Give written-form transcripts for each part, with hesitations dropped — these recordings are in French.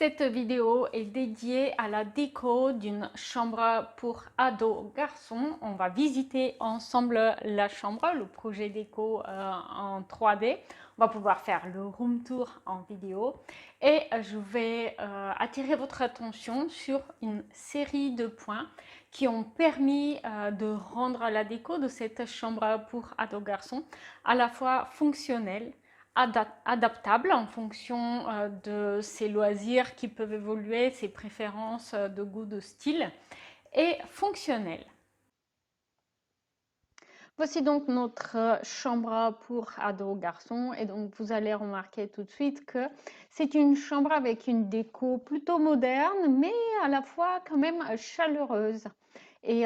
Cette vidéo est dédiée à la déco d'une chambre pour ados garçons. On va visiter ensemble la chambre, le projet déco en 3D. On va pouvoir faire le room tour en vidéo et je vais attirer votre attention sur une série de points qui ont permis de rendre la déco de cette chambre pour ados garçons à la fois fonctionnelle, adaptable en fonction de ses loisirs qui peuvent évoluer, ses préférences de goût, de style, et fonctionnel. Voici donc notre chambre pour ados garçons et donc vous allez remarquer tout de suite que c'est une chambre avec une déco plutôt moderne mais à la fois quand même chaleureuse. Et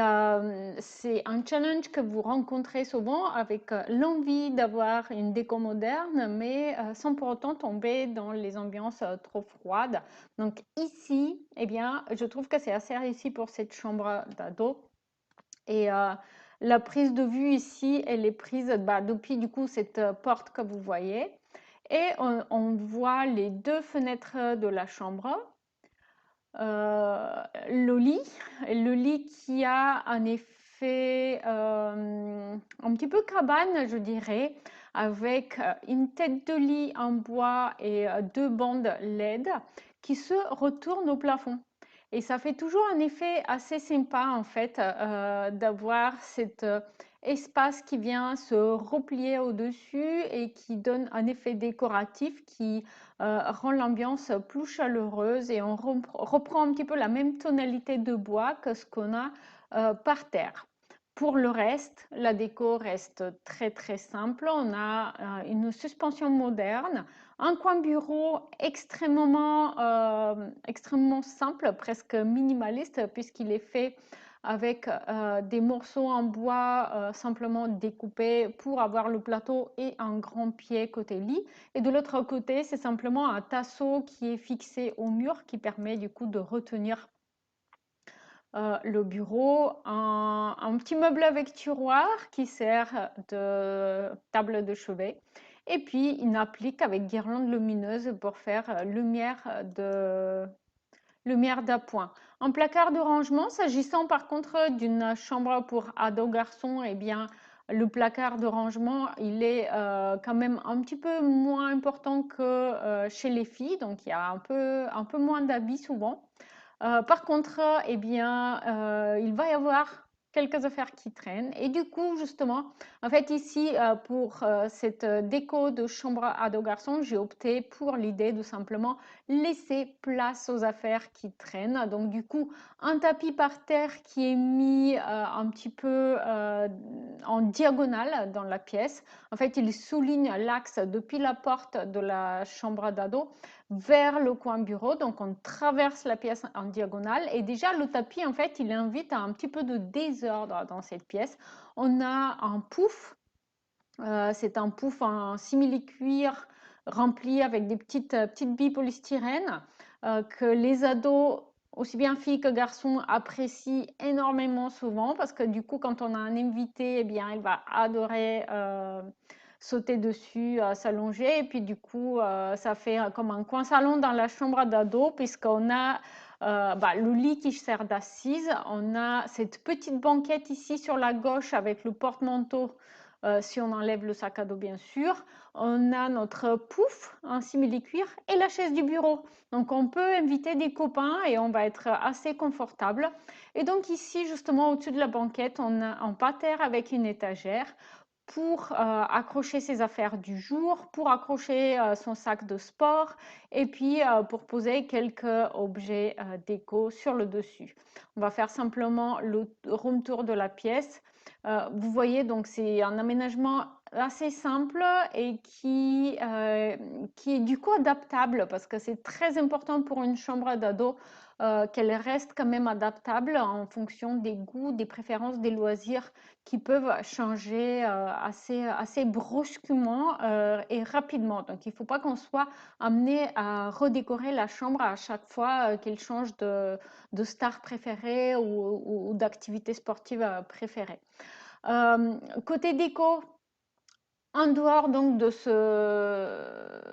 c'est un challenge que vous rencontrez souvent avec l'envie d'avoir une déco moderne, mais sans pour autant tomber dans les ambiances trop froides. Donc ici, eh bien, je trouve que c'est assez réussi pour cette chambre d'ado. Et la prise de vue ici, elle est prise depuis du coup cette porte que vous voyez. Et on voit les deux fenêtres de la chambre. Le lit qui a un effet un petit peu cabane, je dirais, avec une tête de lit en bois et deux bandes LED qui se retournent au plafond. Et ça fait toujours un effet assez sympa en fait d'avoir cet espace qui vient se replier au-dessus et qui donne un effet décoratif qui rend l'ambiance plus chaleureuse et on reprend un petit peu la même tonalité de bois que ce qu'on a par terre. Pour le reste, la déco reste très très simple. On a une suspension moderne, un coin bureau extrêmement simple, presque minimaliste, puisqu'il est fait avec des morceaux en bois simplement découpés pour avoir le plateau et un grand pied côté lit. Et de l'autre côté, c'est simplement un tasseau qui est fixé au mur qui permet du coup de retenir le bureau, un petit meuble avec tiroir qui sert de table de chevet et puis une applique avec guirlande lumineuse pour faire lumière d'appoint. Un placard de rangement, s'agissant par contre d'une chambre pour ados garçons, eh bien le placard de rangement, il est quand même un petit peu moins important que chez les filles, donc il y a un peu moins d'habits souvent. Par contre, eh bien, il va y avoir quelques affaires qui traînent. Et du coup, justement, en fait, ici, pour cette déco de chambre ado garçon, j'ai opté pour l'idée de simplement laisser place aux affaires qui traînent. Donc, du coup, un tapis par terre qui est mis un petit peu en diagonale dans la pièce. En fait, il souligne l'axe depuis la porte de la chambre d'ado vers le coin bureau. Donc, on traverse la pièce en diagonale. Et déjà, le tapis, en fait, il invite à un petit peu de désordre dans cette pièce. On a un pouf. C'est un pouf en simili-cuir rempli avec des petites billes polystyrène que les ados, aussi bien filles que garçons, apprécient énormément souvent parce que du coup, quand on a un invité, eh bien, il va adorer sauter dessus, s'allonger. Et puis du coup, ça fait comme un coin salon dans la chambre d'ado puisqu'on a le lit qui sert d'assise. On a cette petite banquette ici sur la gauche avec le porte-manteau si on enlève le sac à dos bien sûr. On a notre pouf en simili-cuir et la chaise du bureau. Donc on peut inviter des copains et on va être assez confortable. Et donc ici justement au-dessus de la banquette, on a un parterre avec une étagère pour accrocher ses affaires du jour, pour accrocher son sac de sport et puis pour poser quelques objets déco sur le dessus. On va faire simplement le room tour de la pièce. Vous voyez, donc c'est un aménagement assez simple et qui est du coup adaptable parce que c'est très important pour une chambre d'ado qu'elle reste quand même adaptable en fonction des goûts, des préférences, des loisirs qui peuvent changer assez brusquement et rapidement. Donc il ne faut pas qu'on soit amené à redécorer la chambre à chaque fois qu'elle change de star préférée ou d'activité sportive préférée. Côté déco, En dehors donc de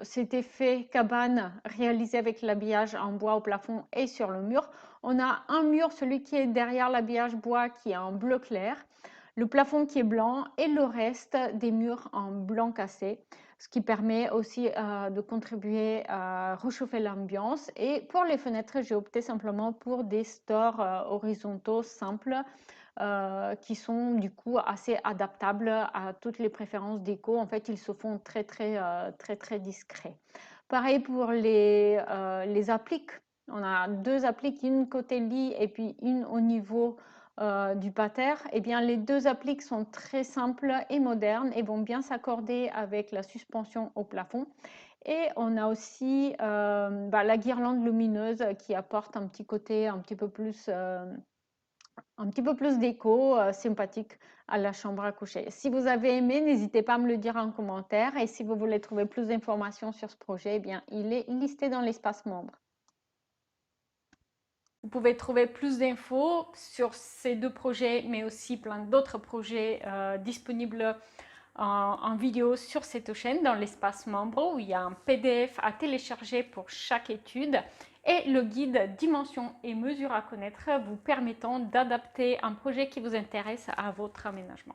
cet effet cabane réalisé avec l'habillage en bois au plafond et sur le mur, on a un mur, celui qui est derrière l'habillage bois, qui est en bleu clair, le plafond qui est blanc et le reste des murs en blanc cassé, ce qui permet aussi de contribuer à réchauffer l'ambiance. Et pour les fenêtres, j'ai opté simplement pour des stores horizontaux simples qui sont du coup assez adaptables à toutes les préférences déco. En fait, ils se font très discrets. Pareil pour les appliques. On a deux appliques, une côté lit et puis une au niveau du pater. Eh bien, les deux appliques sont très simples et modernes et vont bien s'accorder avec la suspension au plafond. Et on a aussi la guirlande lumineuse qui apporte un petit côté un petit peu plus d'écho sympathique à la chambre à coucher. Si vous avez aimé, n'hésitez pas à me le dire en commentaire. Et si vous voulez trouver plus d'informations sur ce projet, eh bien, il est listé dans l'espace membre. Vous pouvez trouver plus d'infos sur ces deux projets, mais aussi plein d'autres projets disponibles en vidéo sur cette chaîne dans l'espace membre où il y a un PDF à télécharger pour chaque étude et le guide dimensions et mesures à connaître vous permettant d'adapter un projet qui vous intéresse à votre aménagement.